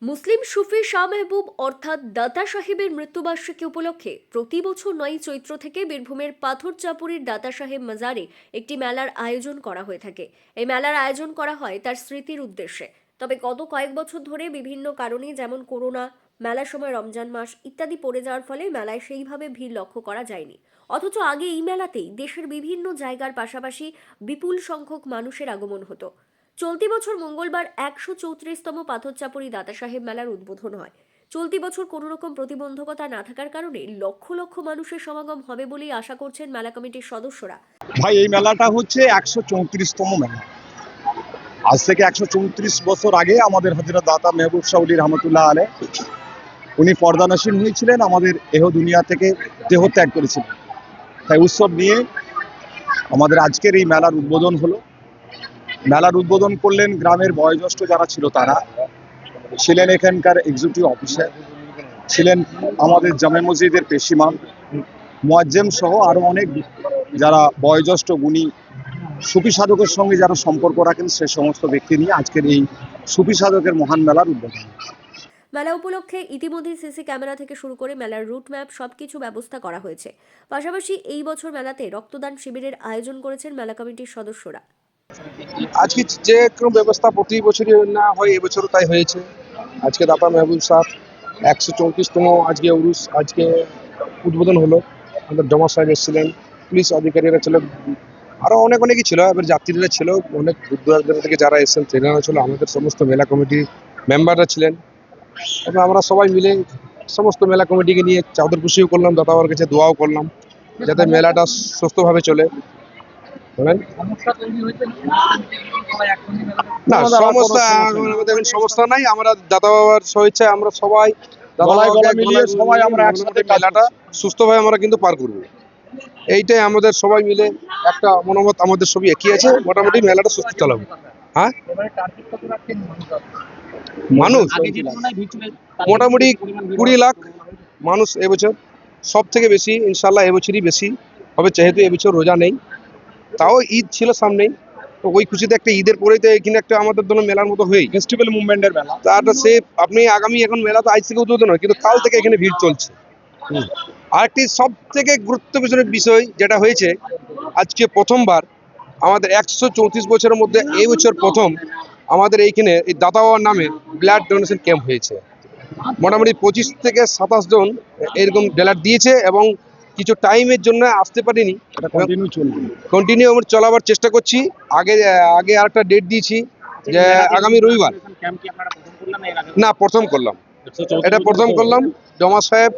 মুসলিম সুফি শাহ মেহবুব অর্থাৎ দাতা সাহেবের মৃত্যুবার্ষিকী উপলক্ষে প্রতি বছর 9 চৈত্র থেকে বীরভূমের পাথরচাপুরীর দাতা সাহেব মাজারে একটি মেলার আয়োজন করা হয়ে থাকে। এই মেলার আয়োজন করা হয় তার স্মৃতির উদ্দেশ্যে। তবে গত কয়েক বছর ধরে বিভিন্ন কারণে যেমন করোনা, মেলার সময় রমজান মাস ইত্যাদি পড়ে যাওয়ার ফলে মেলায় সেইভাবে ভিড় লক্ষ্য করা যায়নি। অথচ আগে এই মেলাতেই দেশের বিভিন্ন জায়গার পাশাপাশি বিপুল সংখ্যক মানুষের আগমন হতো। চলতি বছর মঙ্গলবার 134তম পাথরচাপুরী দাতা সাহেব মেলার উদ্বোধন হয়। চলতি বছর কোনো রকম প্রতিবন্ধকতা না থাকার কারণে লক্ষ লক্ষ মানুষের সমাগম হবে বলেই আশা করছেন মেলা কমিটির সদস্যরা। ভাই এই মেলাটা হচ্ছে 134তম মেলা। আজ থেকে 134 বছর আগে আমাদের হযরত দাতা মেহবুব শাহ ওলি রহমতুল্লাহ আলাইহ উনি পর্দানশীন হয়েছিলেন, আমাদের এহ দুনিয়া থেকে দেহ ত্যাগ করেছিলেন। তাই উৎসব নিয়ে আমাদের আজকের এই মেলার উদ্বোধন হলো। মেলার উদ্বোধন করলেন গ্রামের বয়োজ্যেষ্ঠ যারা ছিল, তারা ছিলেন এখানকার এক্সিকিউটিভ অফিসার, ছিলেন আমাদের জামে মসজিদের পেশিমান, মুয়াজ্জেম সহ আরো অনেক যারা বয়োজ্যেষ্ঠ গুণী সুফি সাধকের সঙ্গে যারা সম্পর্ক রাখেন, সে সমস্ত ব্যক্তি নিয়ে আজকের এই সুফি সাধকের মহান মেলার উদ্বোধন। মেলা উপলক্ষে ইতিমধ্যে সিসি ক্যামেরা থেকে শুরু করে মেলার রুট ম্যাপ সবকিছু ব্যবস্থা করা হয়েছে। পাশাপাশি এই বছর মেলাতে রক্তদান শিবিরের আয়োজন করেছেন মেলা কমিটির সদস্যরা। আজকে যে কোনো ব্যবস্থা প্রতি বছরই না হয়, এবছরও তাই হয়েছে। আজকে দাতা মেহবুব শাহ 134তম আজকে উরুস, আজকে উদ্বোধন হলো। আমাদের জমা সাহেব এসেছিলেন, পুলিশ আধিকারিকরা ছিল, আরো অনেকই ছিল, এবার যাত্রীরা ছিল, অনেক দূর থেকে যারা এসেছেন ট্রেনাররা ছিল, আমাদের সমস্ত মেলা কমিটির মেম্বাররা ছিলেন। এবং আমরা সবাই মিলে সমস্ত মেলা কমিটিকে নিয়ে চাদর খুশিও করলাম, দাতা বাবার কাছে দোয়াও করলাম যাতে মেলাটা সুস্থভাবে চলে। না সমস্যা, আমাদের সমস্যা নাই। আমরা দাতা বাবার স্বেচ্ছায় আমরা সবাই সবাই আমরা একসাথে মেলাটা সুস্থভাবে আমরা কিন্তু পার করবো, এইটাই আমাদের সবাই মিলে একটা মনোমত, আমাদের সবই একই আছে। মোটামুটি মেলাটা সুস্থ চালাবো। হ্যাঁ, মানুষ মোটামুটি 20 লাখ মানুষ এবছর, সব থেকে বেশি ইনশাল্লাহ এবছরই বেশি হবে, যেহেতু এবছর রোজা নেই, তাও ঈদ ছিল সামনেই, তো ওই খুশিতে একটা ঈদের পরেই তো এখানে একটা আমাদের জন্য মেলার মতো হয়েই ফেস্টিভ্যাল মুভমেন্টের মেলা। তারটা সে আপনি আগামী এখন মেলা তো আজ থেকে উদ্বোধন হয়, কিন্তু কাল থেকে এখানে ভিড় চলছে। আরেকটি সব থেকে গুরুত্বপূর্ণ বিষয় যেটা হয়েছে, আজকে প্রথমবার আমাদের 134 বছরের মধ্যে এই বছর প্রথম আমাদের এইখানে এই দাতা বাবার নামে ব্লাড ডোনেশন ক্যাম্প হয়েছে। মোটামুটি 25 থেকে 27 জন এরকম ব্লাড দিয়েছে, এবং কিছু টাইমের জন্য আসতে পারিনি, কন্টিনিউ আমরা চলাবার চেষ্টা করছি। আগে আরেকটা ডেট দিয়েছি যে আগামী রবিবার। না, প্রথম করলাম, এটা প্রথম করলাম। জমা সাহেব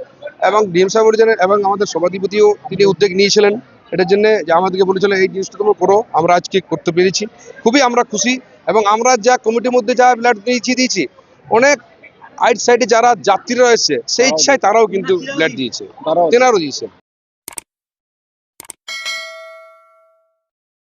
এবং ডিএম সাহেব এবং আমাদের সভাধিপতিও তিনি উদ্যোগ নিয়েছিলেন এটার জন্য, যে আমাদেরকে বলেছিল এই জিনিসটা তোমরা করো। আমরা আজকে করতে পেরেছি, খুবই আমরা খুশি। এবং আমরা যা কমিটির মধ্যে যা ব্লাড দিয়েছি, অনেক আইট সাইডে যারা যাত্রীরা রয়েছে সেই ইচ্ছায় তারাও কিন্তু ব্লাড দিয়েছে, তেনারও দিয়েছে।